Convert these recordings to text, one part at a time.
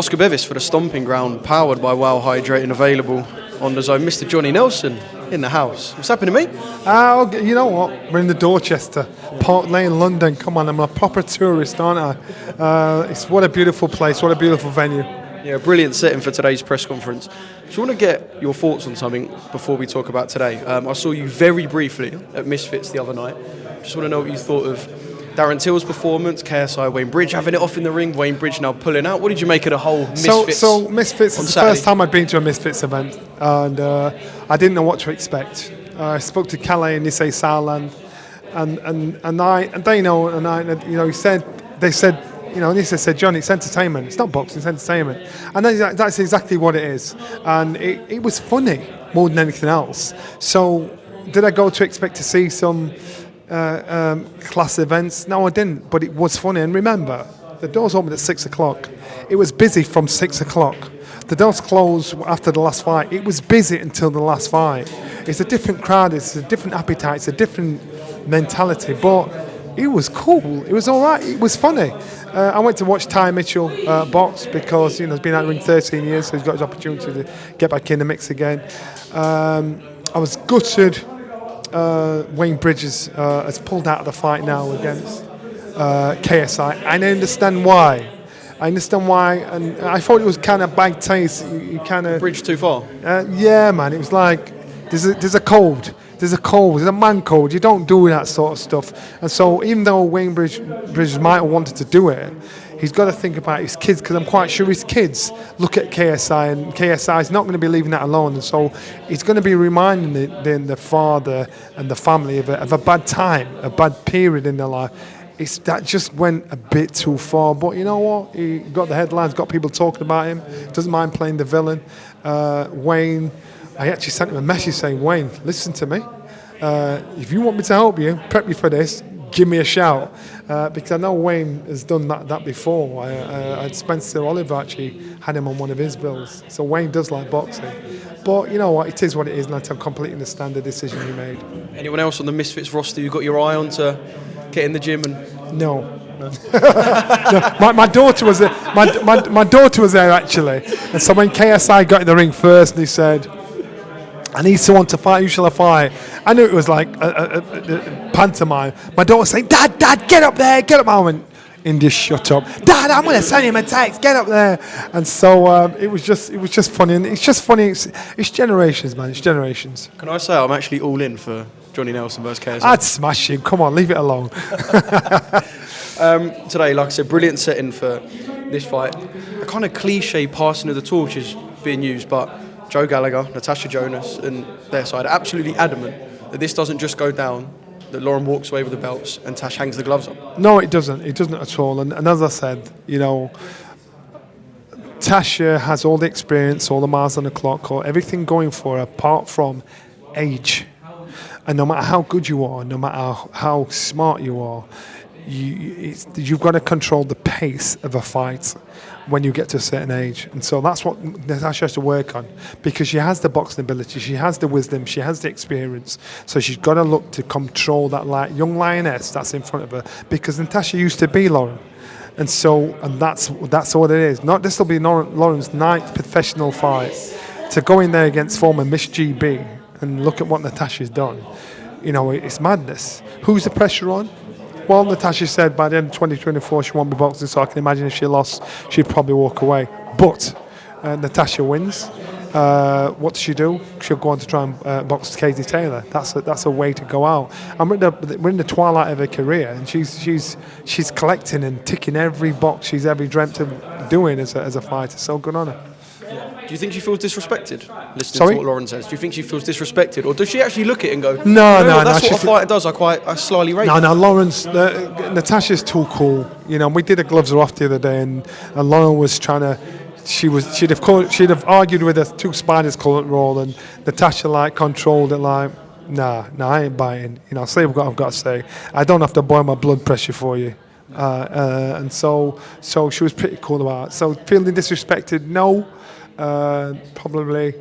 Oscar Bevis for the Stomping Ground, powered by Wow Hydrate and available on DAZN. Mr. Johnny Nelson in the house. What's happening, mate? You know what? We're in the Dorchester, Park Lane, London. Come on, I'm a proper tourist, aren't I? It's what a beautiful place, what a beautiful venue. Yeah, brilliant setting for today's press conference. Do you want to get your thoughts on something before we talk about today? I saw you very briefly at Misfits the other night. Just want to know what you thought of Darren Till's performance, KSI Wayne Bridge having it off in the ring, Wayne Bridge now pulling out. What did you make of the whole Misfits? So Misfits is the first time I'd been to a Misfits event, and I didn't know what to expect. I spoke to Calais and Nisei Sauerland, and they know, and I, you know, they said, you know, Nisa said, John, it's entertainment. It's not boxing, it's entertainment. And that's exactly what it is. And it was funny more than anything else. So did I go to expect to see some class events? No, I didn't, but it was funny. And remember, the doors opened at 6 o'clock. It was busy from 6 o'clock. The doors closed after the last fight. It was busy until the last fight. It's a different crowd, it's a different appetite, it's a different mentality, but it was cool. It was all right. It was funny. I went to watch Ty Mitchell box because, you know, he's been out in the ring 13 years, so he's got his opportunity to get back in the mix again. I was gutted. Wayne Bridges has pulled out of the fight now against KSI, and I understand why. And I thought it was kind of bad taste. You kind of Bridge too far. Yeah, man. It was like there's a code. There's a man code. You don't do that sort of stuff. And so even though Wayne Bridges might have wanted to do it, he's got to think about his kids, because I'm quite sure his kids look at KSI, and KSI is not going to be leaving that alone. And so he's going to be reminding the father and the family of a bad time, a bad period in their life. That just went a bit too far. But you know what? He got the headlines, got people talking about him. Doesn't mind playing the villain. Wayne, I actually sent him a message saying, Wayne, listen to me. If you want me to help you, prep you for this, give me a shout. Because I know Wayne has done that before. Spencer Oliver actually had him on one of his bills. So Wayne does like boxing. But you know what? It is what it is, and I completely understand the decision you made. Anyone else on the Misfits roster you got your eye on to get in the gym? And No. No, my daughter was there. My daughter was there actually, and so when KSI got in the ring first, and he said, "I need someone to fight. Who shall I fight?" I knew it was like a pantomime. My daughter saying, "Dad, get up there, get up!" I went, "India, shut up, Dad. I'm going to send him a text. Get up there." And so it was just funny, and it's just funny. It's generations, man. It's generations. Can I say I'm actually all in for Johnny Nelson versus KSI? I'd smash him. Come on, leave it alone. Today, like I said, brilliant setting for this fight. A kind of cliche passing of the torch is being used, but Joe Gallagher, Natasha Jonas, and their side are absolutely adamant that this doesn't just go down, that Lauren walks away with the belts and Tash hangs the gloves up. No, it doesn't. It doesn't at all. And as I said, you know, Tasha has all the experience, all the miles on the clock, or everything going for her apart from age. And no matter how good you are, no matter how smart you are, you've got to control the pace of a fight when you get to a certain age. And so that's what Natasha has to work on, because she has the boxing ability, she has the wisdom, she has the experience. So she's got to look to control that young lioness that's in front of her, because Natasha used to be Lauren. And that's what it is. This will be Lauren's 9th professional fight. To go in there against former Miss GB and look at what Natasha's done, you know, it's madness. Who's the pressure on? Well, Natasha said by the end of 2024 she won't be boxing, so I can imagine if she lost, she'd probably walk away. But Natasha wins. What does she do? She'll go on to try and box Katie Taylor. That's a way to go out. And we're in the twilight of her career, and she's collecting and ticking every box she's ever dreamt of doing as a fighter. So good on her. Do you think she feels disrespected listening Sorry? to what Lauren says? Do you think she feels disrespected, or does she actually look at it and go, No, that's what a fighter does, I slyly rate No, Lauren's, Natasha's too cool. You know, we did a gloves are off the other day, and Lauren was trying to, she'd have argued with her two spiders call it roll, and Natasha controlled it nah, I ain't biting. You know, say what I've got to say. I don't have to boil my blood pressure for you. And so she was pretty cool about it. So feeling disrespected, no. Probably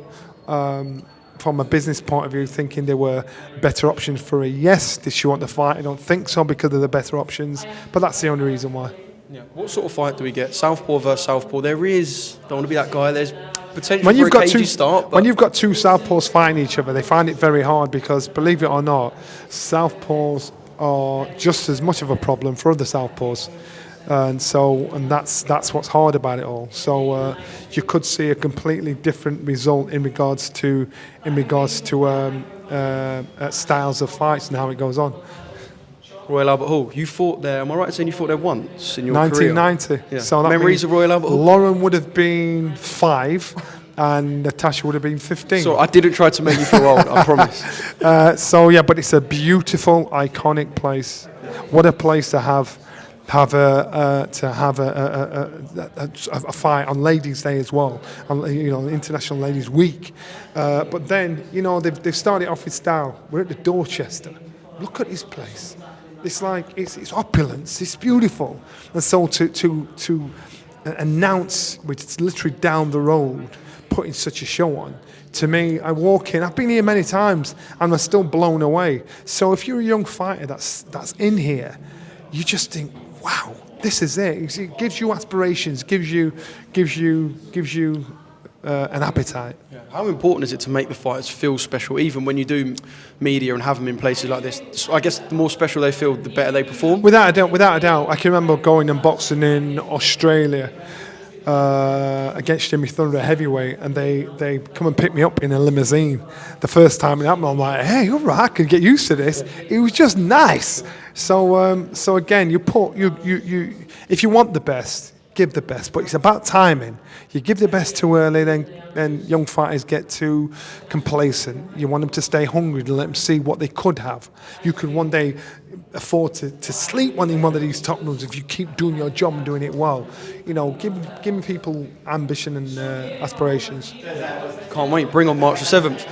from a business point of view, thinking there were better options for her. Yes, did she want to fight? I don't think so, because of the better options, but that's the only reason why. Yeah. What sort of fight do we get? Southpaw versus Southpaw. There is, don't want to be that guy, there's potential When for you've a got cagey two start. But when you've got two southpaws fighting each other, they find it very hard because, believe it or not, southpaws are just as much of a problem for other southpaws, and that's what's hard about it all. So you could see a completely different result in regards to styles of fights and how it goes on. Royal Albert Hall, you fought there, am I right in saying you fought there once in your career? 1990. Yeah. So that Memories of Royal Albert Hall? Lauren would have been 5 and Natasha would have been 15. So I didn't try to make you feel old, I promise. So yeah, but it's a beautiful, iconic place. What a place to have a fight on Ladies' Day as well, on, International Ladies Week. But then they've started off with style. We're at the Dorchester. Look at this place. It's like it's opulence. It's beautiful, and so to announce, which is literally down the road, putting such a show on. To me, I walk in. I've been here many times, and I'm still blown away. So if you're a young fighter that's in here, you just think, wow, this is it. It gives you aspirations. Gives you an appetite. Yeah. How important is it to make the fighters feel special, even when you do media and have them in places like this? I guess the more special they feel, the better they perform. Without a doubt. I can remember going and boxing in Australia against Jimmy Thunder at heavyweight, and they come and pick me up in a limousine. The first time it happened, I'm like, hey, all right, I can get used to this. It was just nice. So again, you if you want the best, give the best, but it's about timing. You give the best too early, then young fighters get too complacent. You want them to stay hungry to let them see what they could have. You could one day afford to sleep in one of these top rooms if you keep doing your job and doing it well. Giving people ambition and aspirations. Can't wait. Bring on March the 7th.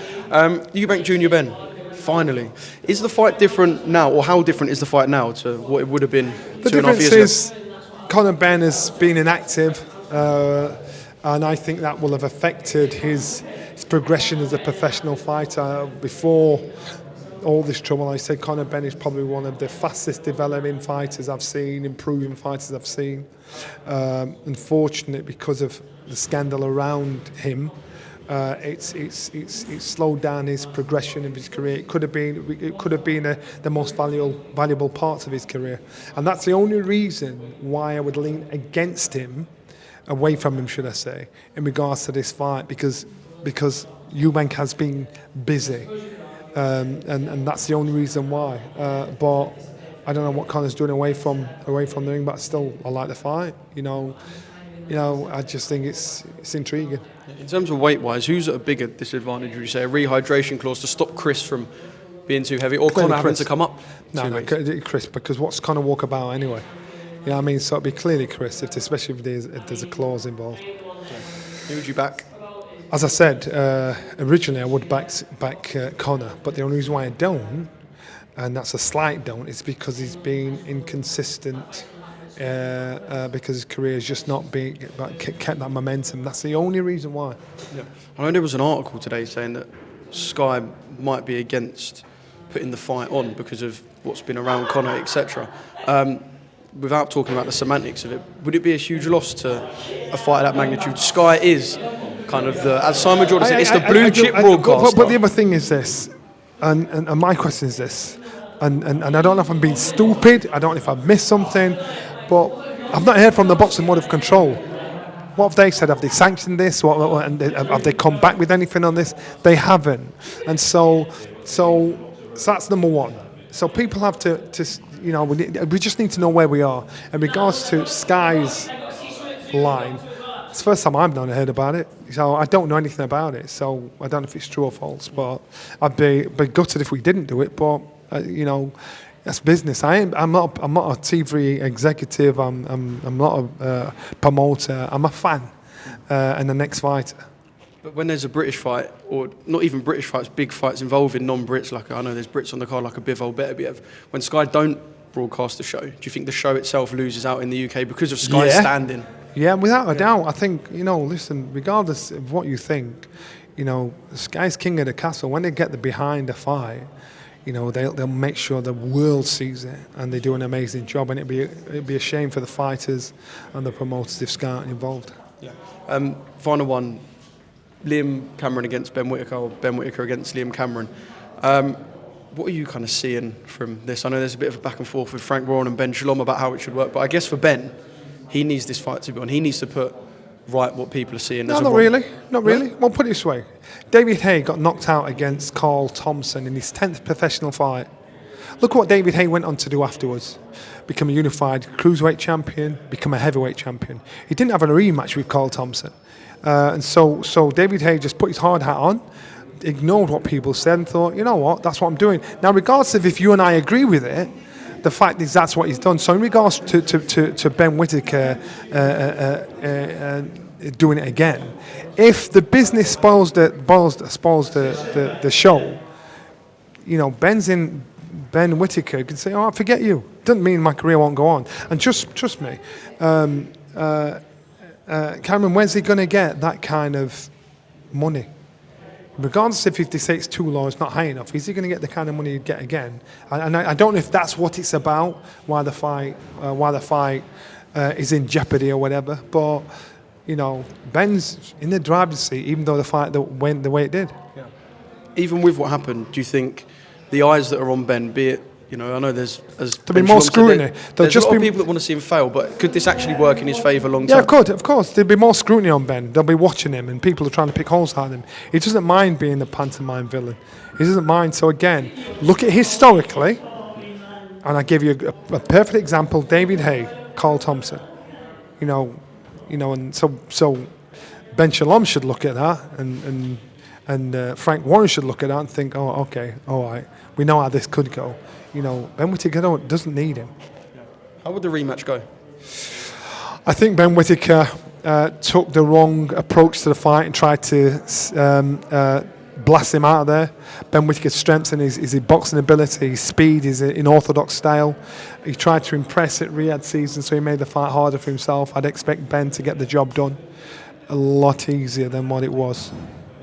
Eubank Jr. Ben, finally. Is the fight different now, or how different is the fight now to what it would have been 2.5 years ago? The difference is Conor Benn has been inactive, and I think that will have affected his progression as a professional fighter. Before all this trouble, I said Conor Benn is probably one of the fastest developing fighters I've seen, improving fighters I've seen. Unfortunately, because of the scandal around him, it's slowed down his progression of his career. It could have been the most valuable parts of his career, and that's the only reason why I would lean against him, away from him, should I say, in regards to this fight, because Eubank has been busy, and that's the only reason why. But I don't know what Conor's doing away from the ring, but still I like the fight. I just think it's intriguing. In terms of weight-wise, who's at a bigger disadvantage, would you say? A rehydration clause to stop Chris from being too heavy, or Conor having to come up? No, Chris, because what's Conor walk about anyway? So it'd be clearly Chris, especially if there's a clause involved. Who would you back? As I said, originally I would back Conor, but the only reason why I don't, and that's a slight don't, is because he's been inconsistent. Because his career has just not kept that momentum. That's the only reason why. Yeah. I know there was an article today saying that Sky might be against putting the fight on because of what's been around Conor, etc. Without talking about the semantics of it, would it be a huge loss to a fight of that magnitude? Sky is kind of as Simon Jordan said, it's the blue chip broadcaster. But the other thing is this, and my question is this, and I don't know if I'm being stupid, I don't know if I've missed something, but I've not heard from the Boxing Board of Control. What have they said? Have they sanctioned this? Have they come back with anything on this? They haven't. And so that's number one. So people have to we just need to know where we are. In regards to Sky's line, it's the first time I've not heard about it. So I don't know anything about it. So I don't know if it's true or false. But I'd be gutted if we didn't do it. But that's business. I'm not a TV executive. I'm not a promoter. I'm a fan and the next fighter. But when there's a British fight, or not even British fights, big fights involving non-Brits, like I know there's Brits on the card like a Bivol Beterbiev, when Sky don't broadcast the show, do you think the show itself loses out in the UK because of Sky's standing? Yeah, without a doubt. I think, listen, regardless of what you think, Sky's king of the castle. When they get behind a fight, they'll make sure the world sees it, and they do an amazing job. And it'd be a shame for the fighters and the promoters if Sky aren't involved. Yeah. Final one: Liam Cameron against Ben Whittaker, or Ben Whittaker against Liam Cameron. What are you kind of seeing from this? I know there's a bit of a back and forth with Frank Warren and Ben Shalom about how it should work, but I guess for Ben, he needs this fight to be on. He needs to put right what people are seeing. No, not really. Not really. Well, put it this way. David Haye got knocked out against Carl Thompson in his 10th professional fight. Look what David Haye went on to do afterwards. Become a unified cruiserweight champion, become a heavyweight champion. He didn't have a rematch with Carl Thompson. And so David Haye just put his hard hat on, ignored what people said and thought, you know what, that's what I'm doing. Now, regardless of if you and I agree with it, the fact is that's what he's done. So in regards to Ben Whittaker doing it again, if the business spoils the show, Ben Whittaker could say, I forget you. Doesn't mean my career won't go on. And trust me, Cameron, where's he going to get that kind of money? Regardless if they say it's too low, it's not high enough, is he going to get the kind of money he'd get again? And I don't know if that's what it's about, why the fight is in jeopardy or whatever. But, Ben's in the driver's seat, even though the fight went the way it did. Yeah. Even with what happened, do you think the eyes that are on Ben, be it, I know there'll be more scrutiny. There's a lot of people that want to see him fail, but could this actually work in his favour long term? Yeah, of course. There'll be more scrutiny on Ben. They'll be watching him, and people are trying to pick holes out of him. He doesn't mind being the pantomime villain. He doesn't mind. So again, look at historically, and I give you a perfect example: David Haye, Carl Thompson. And so Ben Shalom should look at that, and Frank Warren should look at that and think, oh, okay, all right, we know how this could go. Ben Whittaker doesn't need him. How would the rematch go? I think Ben Whittaker took the wrong approach to the fight and tried to blast him out of there. Ben Whittaker's strengths and his boxing ability, his speed, his unorthodox style. He tried to impress at Riyadh season, so he made the fight harder for himself. I'd expect Ben to get the job done a lot easier than what it was.